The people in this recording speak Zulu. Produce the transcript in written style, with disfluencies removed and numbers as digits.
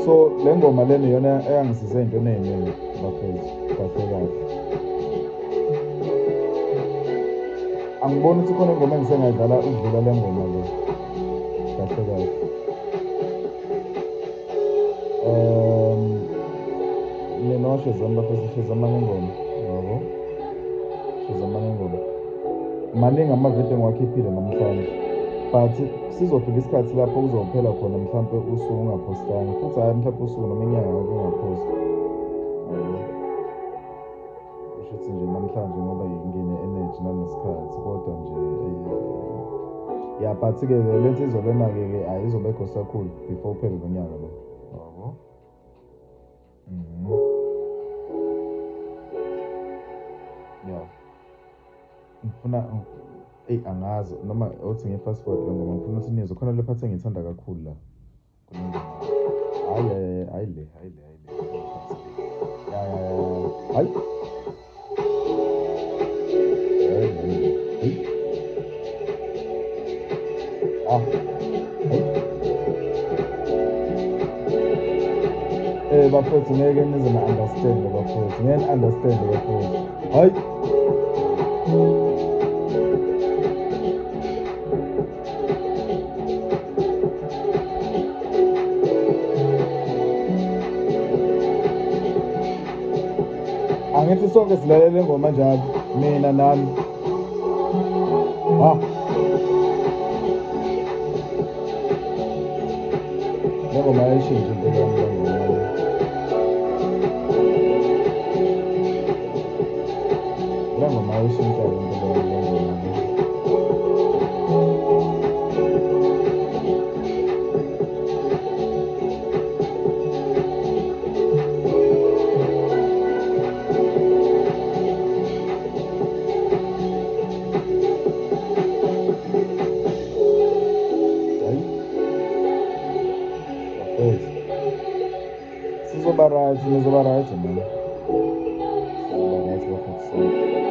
So le ngoma lena iyona eyangisiza ey'ntweni ey'ningi bafethu, kahle kahle. Angiboni ukuthi khona ingoma engisengayidlala ukudlula le ngoma le, kahle kahle. Mina waShazam bafethu, Shazama ngengoma, yabo. Shazama ngengoma. Maningi amavidiyo engiwakhiphile namhlanje, but sizofika isikhathi lapho kuzophela khona mhlampe usuku ungaphostanga, futhi hhayi mhlampe usuku noma inyanga yonke ungaphosti. Kusho ukuthi nje namhlanje ngoba ngine-energy nanesikhathi, kodwa nje ya, but-ke le nsizwa lena-ke ayizobekho sakhulu before uphele lo nyaka lo, yabo. Ya, ngifuna angazi noma othi nge-fast forward le ngoma, ngifuna ukuthi nizwe khona le part engiyithanda kakhulu la kule ngoma. Hayi le hayi. Bafethu ngeke nize na-understand bafethu, ngeke ni-understand bafethu. Hayi. Angithi sonke silalele ngoma njalo, mina nami. Le ngoma yayishintsha impilo yami le ngoma. Le ngoma yayishintsha impilo yami le ngoma. Sizoba right, nizoba right man. Sizoba right bafethu.